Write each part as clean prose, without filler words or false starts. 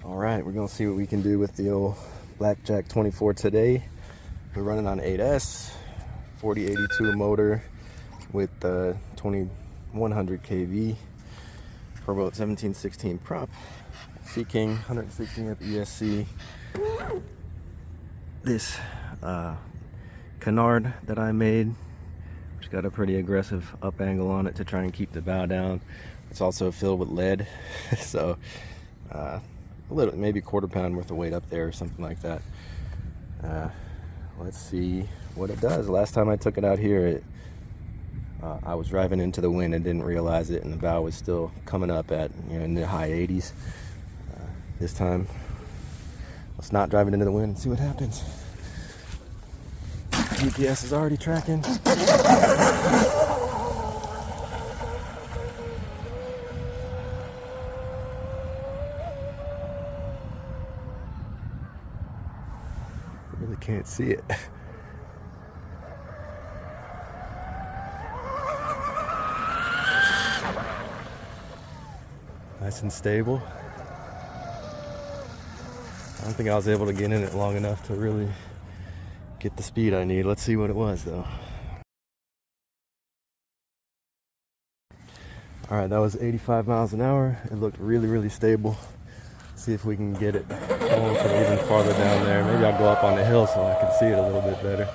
All right, we're gonna see what we can do with the old Blackjack 24 today. We're running on 8S, 4082 motor with 2100 kV, Proboat 1716 prop, Seaking 116 up ESC. This canard that I made, which got a pretty aggressive up angle on it to try and keep the bow down. It's also filled with lead, so a little, maybe quarter pound worth of weight up there or something like that. Let's see what it does. Last time I took it out here, I was driving into the wind and didn't realize it, and the bow was still coming up at, you know, in the high 80s. This time, let's not drive it into the wind and see what happens. GPS is already tracking. Really can't see it. Nice and stable. I don't think I was able to get in it long enough to really get the speed I need. Let's see what it was though. All right, that was 85 miles an hour. It looked really, really stable. See if we can get it going from even farther down there. Maybe I'll go up on the hill so I can see it a little bit better.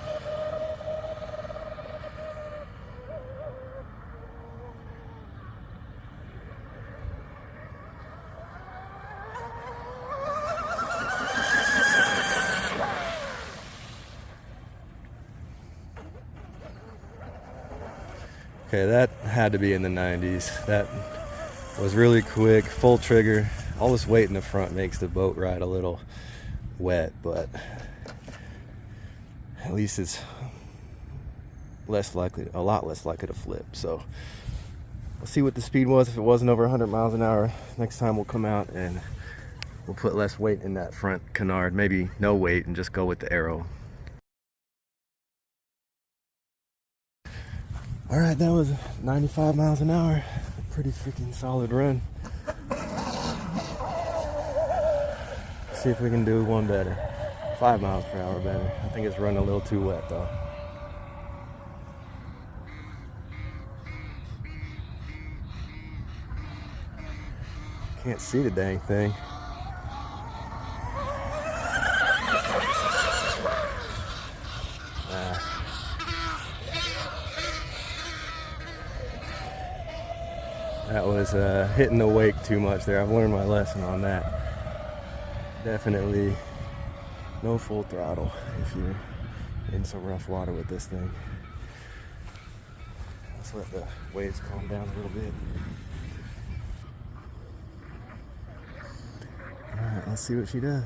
Okay, that had to be in the 90s. That was really quick, full trigger. All this weight in the front makes the boat ride a little wet, but at least it's less likely, a lot less likely to flip. So let's see what the speed was. If it wasn't over 100 miles an hour, next time we'll come out and we'll put less weight in that front canard. Maybe no weight and just go with the arrow. All right, that was 95 miles an hour. Pretty freaking solid run. See if we can do one better. 5 miles per hour better. I think it's running a little too wet though. Can't see the dang thing. That was hitting the wake too much there. I've learned my lesson on that. Definitely no full throttle if you're in some rough water with this thing. Let's let the waves calm down a little bit. Alright, let's see what she does.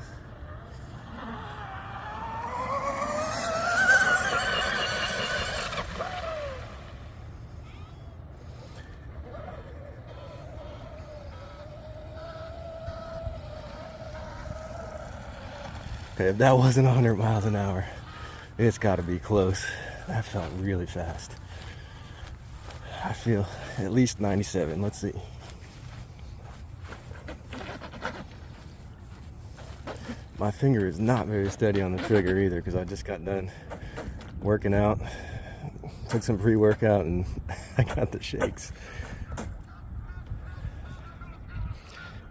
Okay, if that wasn't 100 miles an hour, it's got to be close. That felt really fast. I feel at least 97. Let's see. My finger is not very steady on the trigger either because I just got done working out. Took some pre-workout and I got the shakes.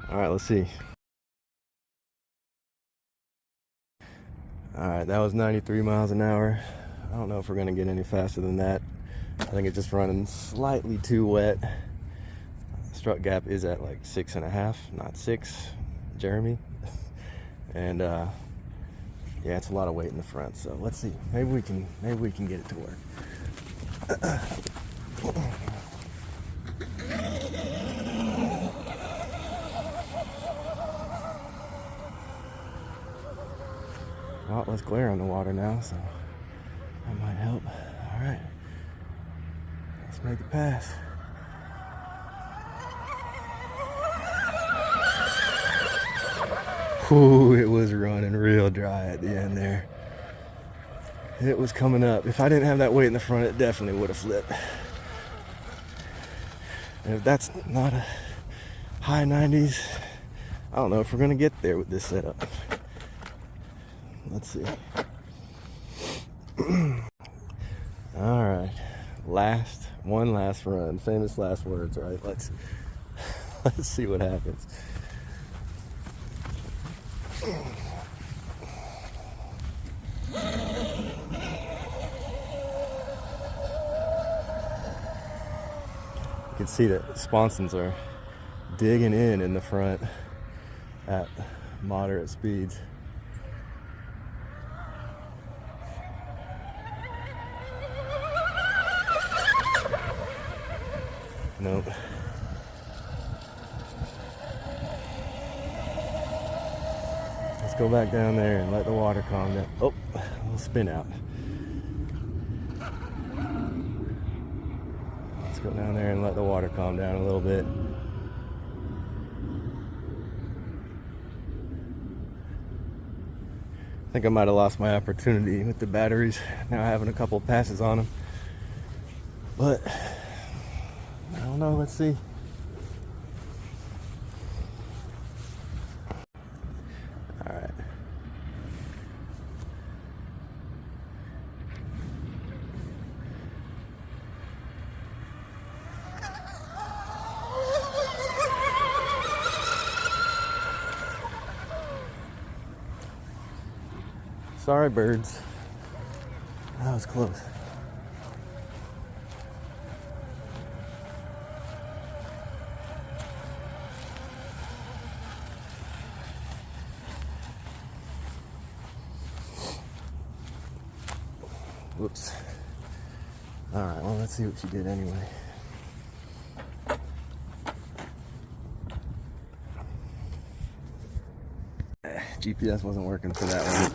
All right, let's see. All right, that was 93 miles an hour. I don't know if we're gonna get any faster than that. I think it's just running slightly too wet. Strut gap is at like 6.5, not 6, Jeremy. And yeah, it's a lot of weight in the front. So let's see. Maybe we can get it to work. A lot less glare on the water now, so that might help. All right, let's make it pass. Ooh, it was running real dry at the end there. It was coming up. If I didn't have that weight in the front, it definitely would have flipped. And if that's not a high 90s, I don't know if we're gonna get there with this setup. Let's see. All right, one last run. Famous last words, right? Let's see what happens. You can see that sponsons are digging in the front at moderate speeds. Nope. Let's go back down there and let the water calm down. Oh, a little spin out. Let's go down there and let the water calm down a little bit. I think I might have lost my opportunity with the batteries now having a couple of passes on them. But I don't know, let's see. All right. Sorry, birds. That was close. Whoops. All right, well, let's see what she did anyway. GPS wasn't working for that one.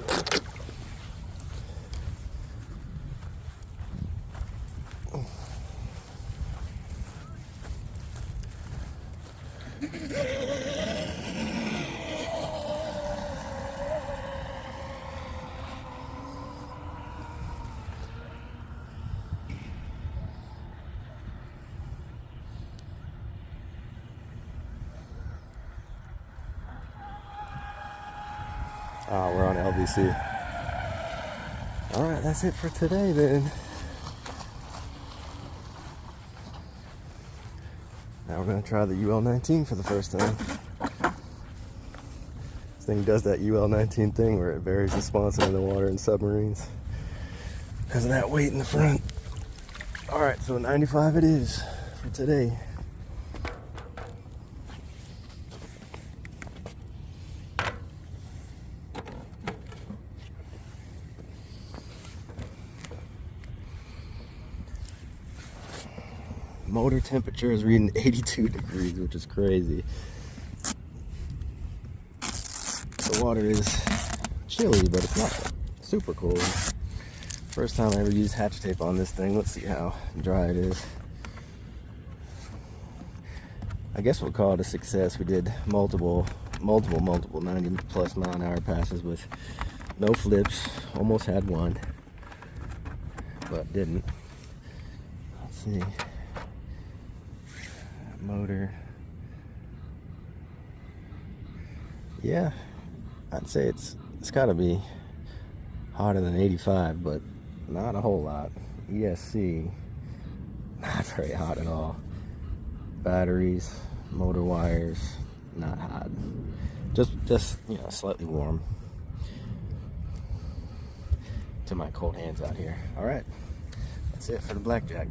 Oh, we're on LVC. All right, that's it for today then. Now we're gonna try the UL-19 for the first time. This thing does that UL-19 thing where it varies the sponson in the water in submarines because of that weight in the front. All right, so 95 it is for today. Motor temperature is reading 82 degrees, which is crazy. The water is chilly, but it's not super cold. First time I ever used hatch tape on this thing. Let's see how dry it is. I guess we'll call it a success. We did multiple 90+ mile an hour passes with no flips. Almost had one, but didn't. Let's see. Motor. Yeah, I'd say it's got to be hotter than 85, but not a whole lot. ESC, not very hot at all. Batteries, motor wires, not hot. Just you know, slightly warm to my cold hands out here. All right, that's it for the Blackjack.